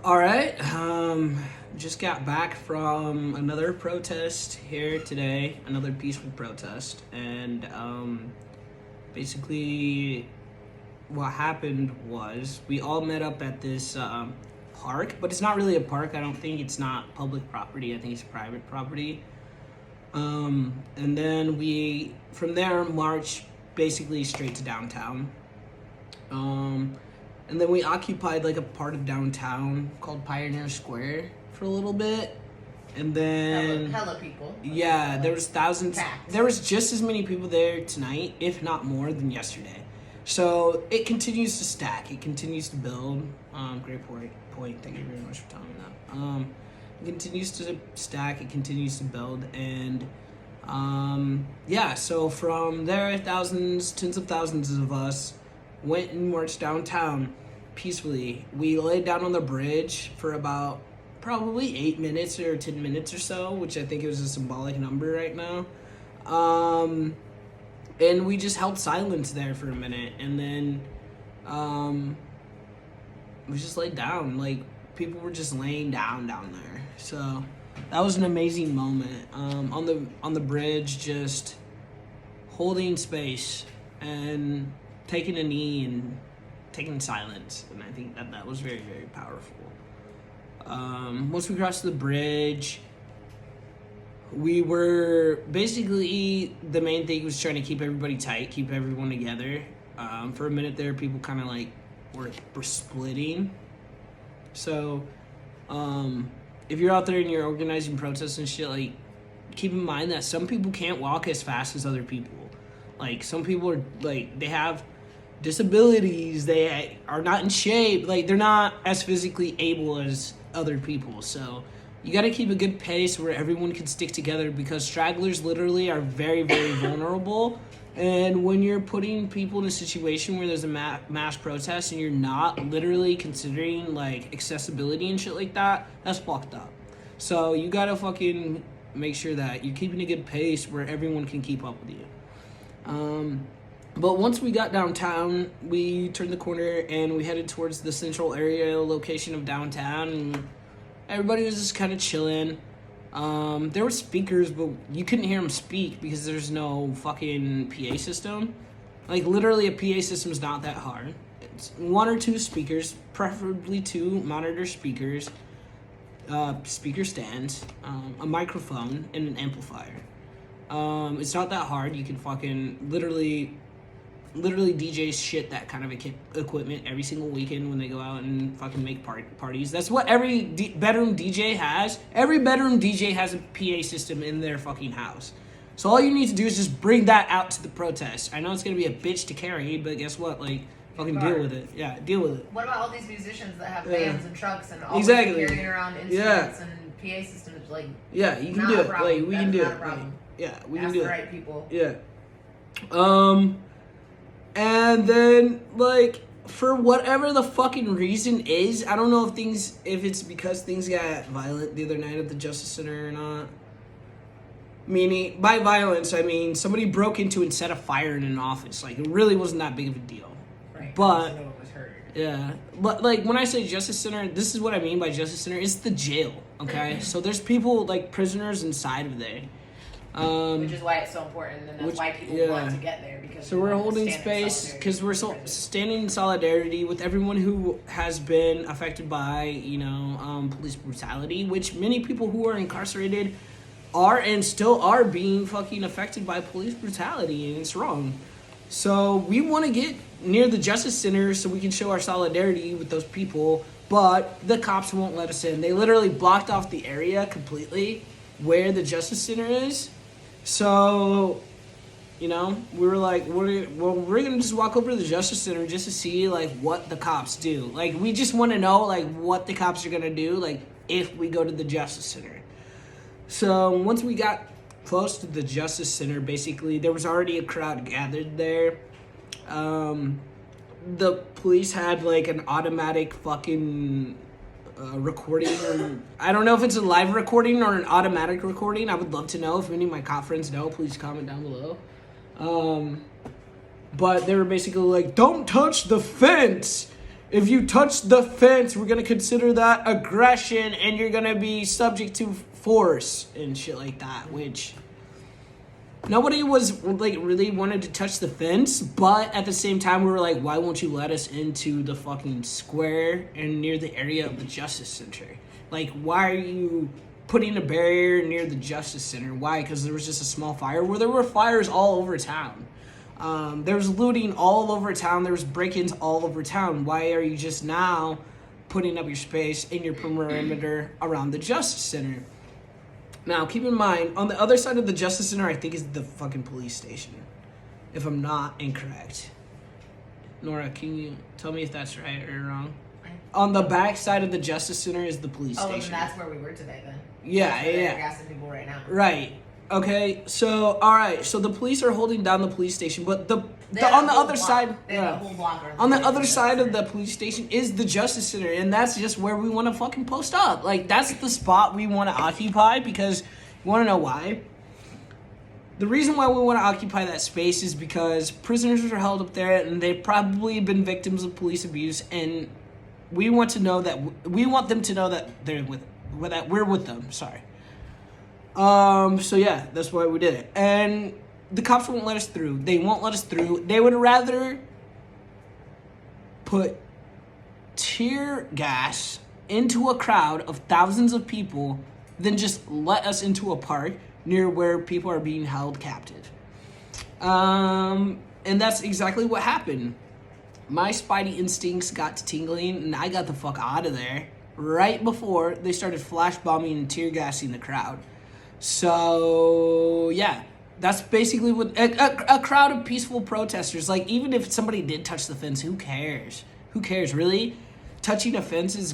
All right. Just got back from another protest here today, another peaceful protest, and basically, what happened was we all met up at this park, but it's not really a park. I don't think it's not public property. I think it's private property. And then we, from there, marched basically straight to downtown. Um, and then we occupied like a part of downtown called Pioneer Square for a little bit. And then Hella people. yeah, there was thousands. Packed. There was just as many people there tonight, if not more, than yesterday. So it continues to stack. It continues to build. Great point. Thank you very much for telling me that. It continues to stack. It continues to build, and yeah. So from there, thousands, tens of thousands of us went and marched downtown peacefully. We laid down on the bridge for about probably 8 minutes or 10 minutes or so, which I think is a symbolic number right now. And we just held silence there for a minute, and then we just laid down. Like, people were just laying down there. So that was an amazing moment. On the bridge, just holding space and taking a knee and taking silence, and I think that was very, very powerful. Once we crossed the bridge, we were basically, the main thing was trying to keep everybody tight, keep everyone together. For a minute there, people kind of like were splitting. So, if you're out there and you're organizing protests and shit, like, keep in mind that some people can't walk as fast as other people. Like, some people are like, they have disabilities, they are not in shape, like, they're not as physically able as other people. So you got to keep a good pace where everyone can stick together, because stragglers literally are very, very vulnerable. And when you're putting people in a situation where there's a mass protest and you're not literally considering like accessibility and shit like that, that's fucked up. So you got to fucking make sure that you're keeping a good pace where everyone can keep up with you. But once we got downtown, we turned the corner and we headed towards the central area location of downtown, and everybody was just kind of chilling. There were speakers, but you couldn't hear them speak because there's no fucking PA system. Like, literally, a PA system is not that hard. It's one or two speakers, preferably two monitor speakers, speaker stands, a microphone, and an amplifier. It's not that hard. You can fucking literally DJs shit that kind of equipment every single weekend when they go out and fucking make parties. That's what every bedroom DJ has. Every bedroom DJ has a PA system in their fucking house. So all you need to do is just bring that out to the protest. I know it's gonna be a bitch to carry, but guess what? Like, fucking deal with it. Yeah, deal with it. What about all these musicians that have vans and trucks and all Exactly. carrying around instruments and PA systems? Like, Yeah, you can not do a it. problem. Like, we That can is do not it. a problem. Yeah, we can ask do the it. right people. Yeah. And then, like, for whatever the fucking reason is, I don't know if it's because things got violent the other night at the Justice Center or not. Meaning, by violence, I mean somebody broke into and set a fire in an office. Like, it really wasn't that big of a deal. Right. But, no one was hurt. yeah. But, like, when I say Justice Center, this is what I mean by Justice Center. It's the jail, okay? So there's people, like, prisoners inside of there. Which is why it's so important, and that's why people want to get there. Because So we're holding space because we're standing in solidarity with everyone who has been affected by, police brutality, which many people who are incarcerated are and still are being fucking affected by police brutality, and it's wrong. So we want to get near the Justice Center so we can show our solidarity with those people, but the cops won't let us in. They literally blocked off the area completely where the Justice Center is. So, we were like, we're going to just walk over to the Justice Center just to see, like, what the cops do. Like, we just want to know, like, what the cops are going to do, like, if we go to the Justice Center. So, once we got close to the Justice Center, basically, there was already a crowd gathered there. The police had, like, an automatic fucking recording, or I don't know if it's a live recording or an automatic recording. I would love to know. If any of my cop friends know, please comment down below. But they were basically like, don't touch the fence. if you touch the fence, we're gonna consider that aggression, and you're gonna be subject to force and shit like that. Which nobody was like really wanted to touch the fence, but at the same time, we were like, why won't you let us into the fucking square and near the area of the Justice Center? Like, why are you putting a barrier near the Justice Center? Why? Because there was just a small fire. Where there were fires all over town. There was looting all over town. There was break-ins all over town. Why are you just now putting up your space in your perimeter around the Justice Center? Now, keep in mind, on the other side of the Justice Center, I think is the fucking police station, if I'm not incorrect. Nora, can you tell me if that's right or wrong? On the back side of the Justice Center is the police station. Oh, then that's where we were today, then. Yeah. They're gassing people right now. Right. Okay, so alright, so the police are holding down the police station, but on the other side, on the other side of the police station is the Justice Center, and that's just where we want to fucking post up. Like, that's the spot we want to occupy, because you want to know why? The reason why we want to occupy that space is because prisoners are held up there, and they've probably been victims of police abuse, and we want them to know that we're with them. Sorry. So yeah, that's why we did it. And the cops won't let us through. They won't let us through. They would rather put tear gas into a crowd of thousands of people than just let us into a park near where people are being held captive. And that's exactly what happened. My spidey instincts got to tingling, and I got the fuck out of there right before they started flash bombing and tear gassing the crowd. So, yeah, that's basically what a crowd of peaceful protesters. Like, even if somebody did touch the fence, who cares? Who cares, really? Touching a fence is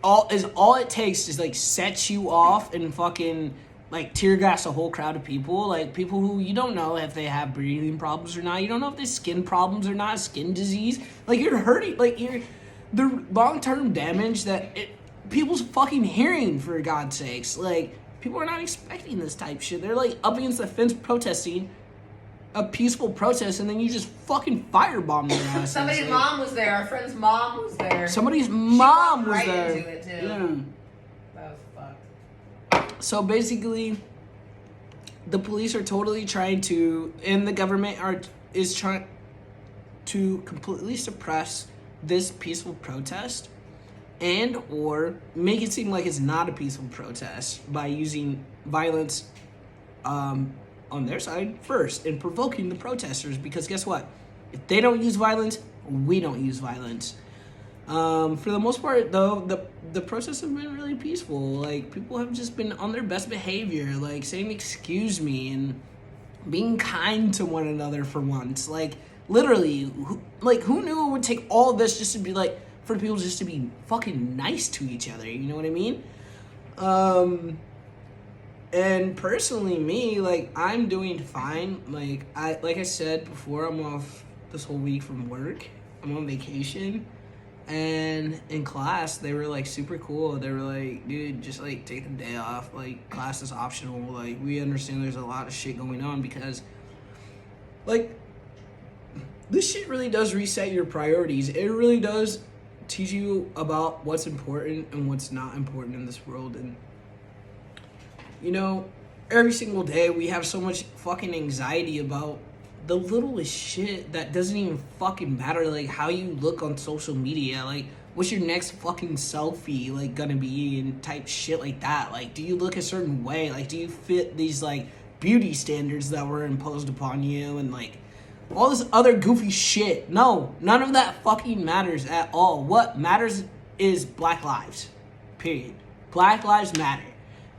all it takes is like set you off and fucking like tear gas a whole crowd of people, like people who you don't know if they have breathing problems or not. You don't know if they have skin problems or not, skin disease. Like, you're hurting, like the long-term damage that people's fucking hearing, for God's sakes. Like, people are not expecting this type shit. They're like up against the fence protesting a peaceful protest, and then you just fucking firebomb their asses. Somebody's mom was there. Our friend's mom was there. Somebody's mom was right there. Into it too. Yeah. That was fucked. So basically, the police are totally trying to, and the government is trying to completely suppress this peaceful protest, and or make it seem like it's not a peaceful protest by using violence on their side first and provoking the protesters, because guess what? If they don't use violence, we don't use violence. For the most part, though, the protests have been really peaceful. Like, people have just been on their best behavior, like saying excuse me and being kind to one another for once. Like, literally, who knew it would take all this just to be like, for people just to be fucking nice to each other, you know what I mean? And personally, me, like, I'm doing fine. Like I said before, I'm off this whole week from work. I'm on vacation. And in class, they were, like, super cool. They were like, dude, just, like, take the day off. Like, class is optional. Like, we understand there's a lot of shit going on because, like, this shit really does reset your priorities. It really does teach you about what's important and what's not important in this world. And, you know, every single day we have so much fucking anxiety about the littlest shit that doesn't even fucking matter. Like, how you look on social media, like, what's your next fucking selfie, like, gonna be, and type shit like that. Like, do you look a certain way? Like, do you fit these, like, beauty standards that were imposed upon you, and, like, all this other goofy shit? No, none of that fucking matters at all. What matters is Black lives, period. Black lives matter.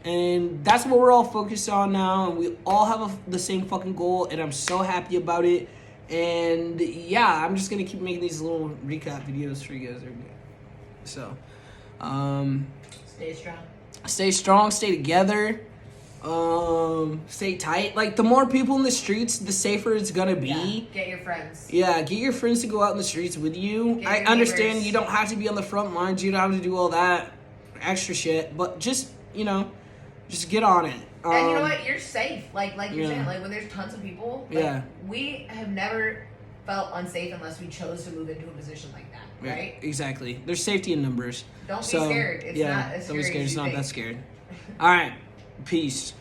And that's what we're all focused on now, and we all have the same fucking goal, and I'm so happy about it. And yeah, I'm just gonna keep making these little recap videos for you guys. So, stay strong, stay together, stay tight. Like, the more people in the streets, the safer it's gonna be. Yeah, get your friends. Yeah, get your friends to go out in the streets with you. I understand you don't have to be on the front lines, you don't have to do all that extra shit, but just, you know, just get on it. And you know what? You're safe. Like you're saying, like, when there's tons of people, like, we have never felt unsafe unless we chose to move into a position like that, right? Exactly. There's safety in numbers. Don't be scared. It's not as scary. It's not that scared. All right. Peace.